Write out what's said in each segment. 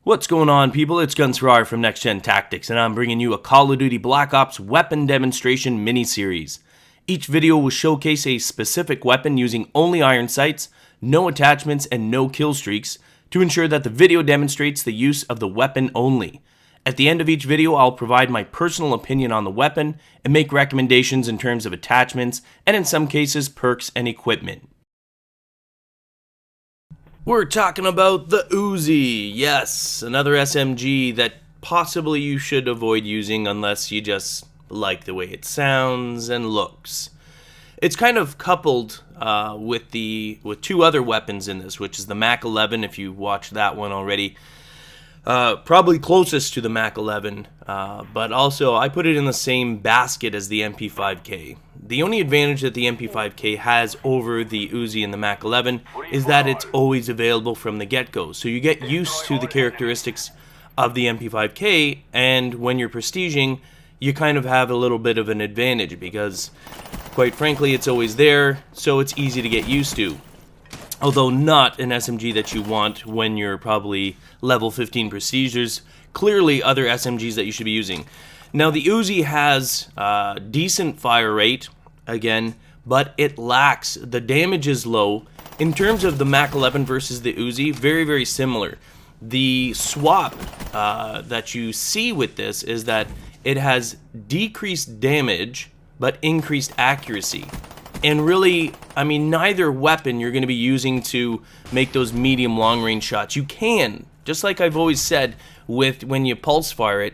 What's going on, people? It's Gunsrar from NextGenTactics, and I'm bringing you a Call of Duty Black Ops weapon demonstration mini-series. Each video will showcase a specific weapon using only iron sights, no attachments, and no kill streaks to ensure that the video demonstrates the use of the weapon only. At the end of each video, I'll provide my personal opinion on the weapon and make recommendations in terms of attachments and in some cases perks and equipment. We're talking about the Uzi. Yes, another SMG that possibly you should avoid using unless you just like the way it sounds and looks. It's kind of coupled with two other weapons in this, which is the Mac 11, if you watched that one already. Probably closest to the Mac 11, but also I put it in the same basket as the MP5K. The only advantage that the MP5K has over the Uzi and the Mac 11 is that it's always available from the get-go, so you get used to the characteristics of the MP5K, and when you're prestiging, you kind of have a little bit of an advantage because, quite frankly, it's always there, so it's easy to get used to. Although not an SMG that you want when you're probably level 15 prestige. There's clearly other SMGs that you should be using. Now the Uzi has decent fire rate, again, but it lacks, the damage is low. In terms of the Mac 11 versus the Uzi, very, very similar. The swap that you see with this is that it has decreased damage, but increased accuracy. And really, I mean, neither weapon you're going to be using to make those medium long range shots. You can, just like I've always said, with when you pulse fire it,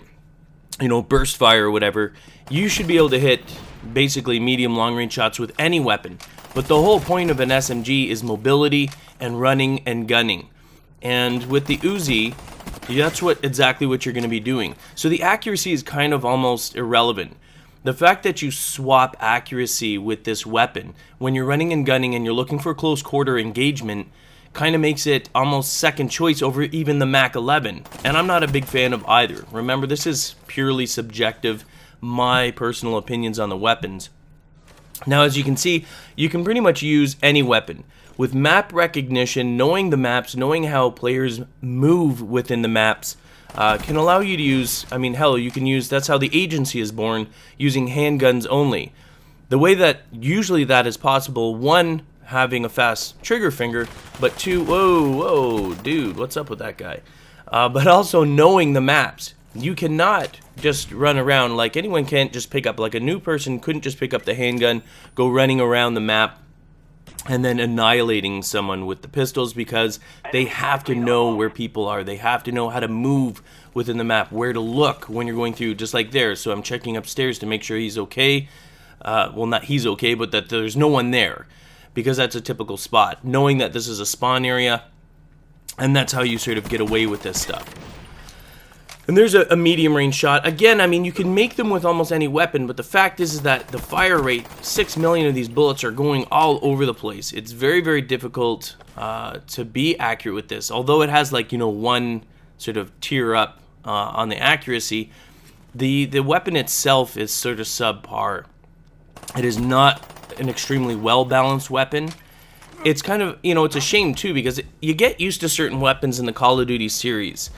you know, burst fire or whatever, you should be able to hit basically medium long range shots with any weapon. But the whole point of an SMG is mobility and running and gunning. And with the Uzi, that's exactly what you're going to be doing. So the accuracy is kind of almost irrelevant. The fact that you swap accuracy with this weapon when you're running and gunning and you're looking for close quarter engagement kind of makes it almost second choice over even the Mac 11. And I'm not a big fan of either. Remember, this is purely subjective, my personal opinions on the weapons. Now, as you can see, you can pretty much use any weapon. With map recognition, knowing the maps, knowing how players move within the maps, can allow you to use, I mean, hell, you can use, that's how the agency is born, using handguns only. The way that usually that is possible, one, having a fast trigger finger, but two, whoa, dude, what's up with that guy? But also knowing the maps. You cannot just run around, like anyone can't just pick up, like a new person couldn't just pick up the handgun, go running around the map, and then annihilating someone with the pistols, because they have to know where people are. They have to know how to move within the map, where to look when you're going through, just like there. So I'm checking upstairs to make sure he's okay. Well, not he's okay, but that there's no one there, because that's a typical spot. Knowing that this is a spawn area, and that's how you sort of get away with this stuff. And there's a medium range shot. Again, I mean, you can make them with almost any weapon, but the fact is that the fire rate, 6 million of these bullets are going all over the place. It's very, very difficult to be accurate with this. Although it has, like, you know, one sort of tier up on the accuracy, the weapon itself is sort of subpar. It is not an extremely well-balanced weapon. It's kind of, you know, it's a shame too, because you get used to certain weapons in the Call of Duty series.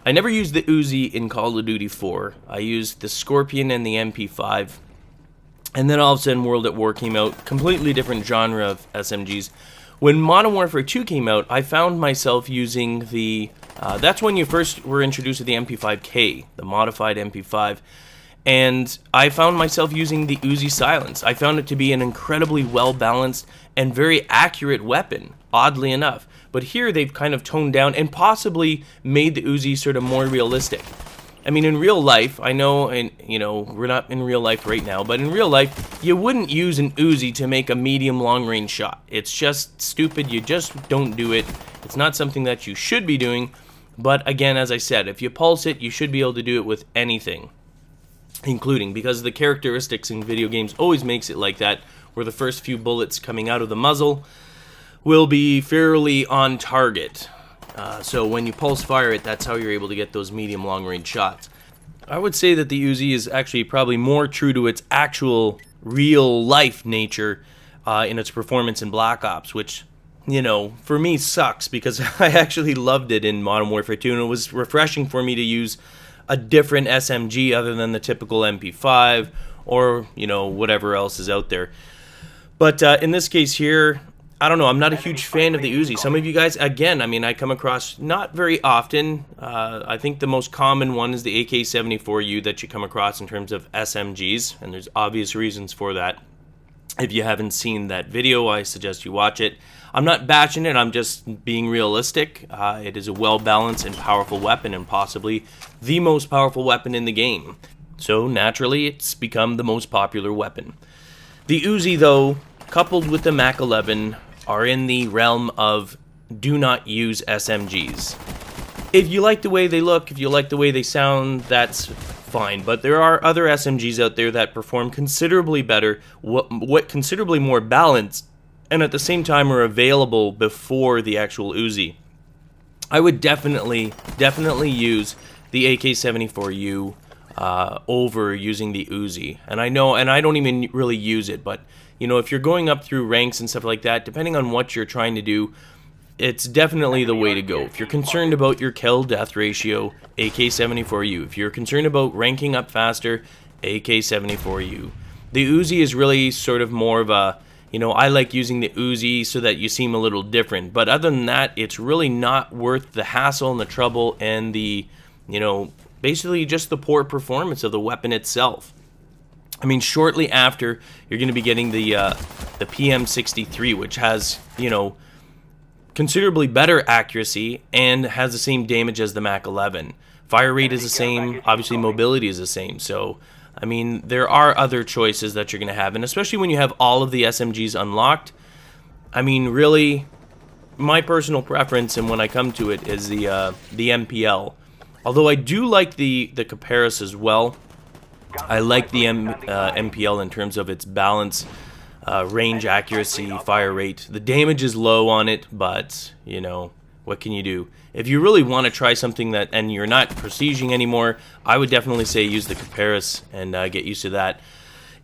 I never used the Uzi in Call of Duty 4. I used the Scorpion and the MP5. And then all of a sudden World at War came out, completely different genre of SMGs. When Modern Warfare 2 came out, I found myself using the, that's when you first were introduced to the MP5K, the modified MP5. And I found myself using the Uzi Silence. I found it to be an incredibly well-balanced and very accurate weapon, oddly enough. But here they've kind of toned down and possibly made the Uzi sort of more realistic. I mean, in real life, I know, and you know, we're not in real life right now, but in real life, you wouldn't use an Uzi to make a medium long-range shot. It's just stupid. You just don't do it. It's not something that you should be doing. But again, as I said, if you pulse it, you should be able to do it with anything, including, because the characteristics in video games always makes it like that, where the first few bullets coming out of the muzzle will be fairly on target. So when you pulse fire it, that's how you're able to get those medium long range shots. I would say that the Uzi is actually probably more true to its actual real life nature in its performance in Black Ops, which you know, for me sucks because I actually loved it in Modern Warfare 2, and it was refreshing for me to use a different SMG other than the typical MP5 or, you know, whatever else is out there. But in this case here, I don't know, I'm not a huge fan of the Uzi. Some of you guys, again, I mean, I come across not very often. I think the most common one is the AK-74U that you come across in terms of SMGs, and there's obvious reasons for that. If you haven't seen that video, I suggest you watch it. I'm not bashing it, I'm just being realistic. It is a well-balanced and powerful weapon, and possibly the most powerful weapon in the game. So naturally, it's become the most popular weapon. The Uzi, though, coupled with the Mac 11, are in the realm of do not use SMGs. If you like the way they look, if you like the way they sound, that's fine. But there are other SMGs out there that perform considerably better, what considerably more balanced, and at the same time are available before the actual Uzi. I would definitely use the AK-74U over using the Uzi. And I know, and I don't even really use it, but you know, if you're going up through ranks and stuff like that, depending on what you're trying to do, it's definitely the way to go. If you're concerned about your kill-death ratio, AK-74U. If you're concerned about ranking up faster, AK-74U. The Uzi is really sort of more of a, you know, I like using the Uzi so that you seem a little different. But other than that, it's really not worth the hassle and the trouble and the, you know, basically just the poor performance of the weapon itself. I mean, shortly after, you're going to be getting the PM63, which has, you know, considerably better accuracy and has the same damage as the Mac 11. Fire rate is the same, obviously mobility is the same. So, I mean, there are other choices that you're going to have, and especially when you have all of the SMGs unlocked. I mean, really, my personal preference, and when I come to it, is the MPL. Although I do like the Caparis as well. I like the MPL in terms of its balance, range, accuracy, fire rate. The damage is low on it, but, you know, what can you do? If you really want to try something that, and you're not prestiging anymore, I would definitely say use the Caparis and get used to that.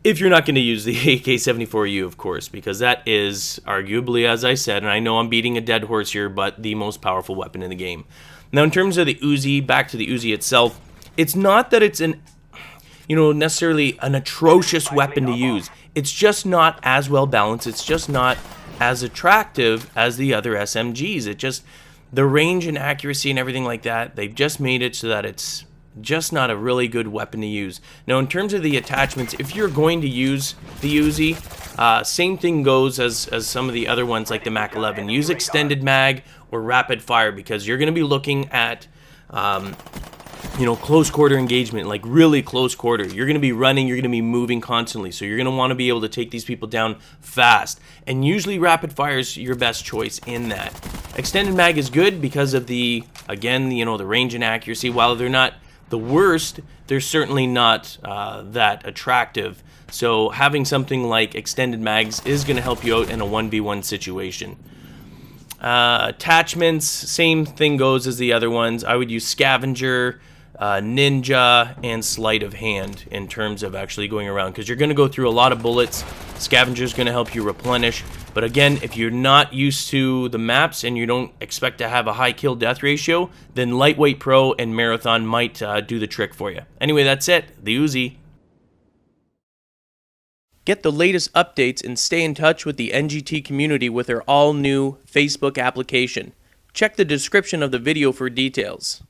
If you're not going to use the AK-74U, of course, because that is arguably, as I said, and I know I'm beating a dead horse here, but the most powerful weapon in the game. Now, in terms of the Uzi, back to the Uzi itself, it's not that it's an, you know, necessarily an atrocious weapon to use. It's just not as well balanced. It's just not as attractive as the other SMGs. It just, the range and accuracy and everything like that, they've just made it so that it's just not a really good weapon to use. Now, in terms of the attachments, if you're going to use the Uzi, same thing goes as some of the other ones like the Mac 11. Use extended mag or rapid fire, because you're going to be looking at you know, close quarter engagement, like really close quarter. You're going to be running, you're going to be moving constantly, so you're going to want to be able to take these people down fast. And usually rapid fire is your best choice in that. Extended mag is good because of the, again, you know, the range and accuracy. While they're not the worst, they're certainly not that attractive. So having something like extended mags is going to help you out in a 1v1 situation. Attachments, same thing goes as the other ones. I would use Scavenger, Ninja, and Sleight of Hand in terms of actually going around, because you're going to go through a lot of bullets. Scavenger is going to help you replenish. But again, if you're not used to the maps and you don't expect to have a high kill death ratio, then Lightweight Pro and Marathon might do the trick for you. Anyway, that's it. The Uzi. Get the latest updates and stay in touch with the NGT community with their all-new Facebook application. Check the description of the video for details.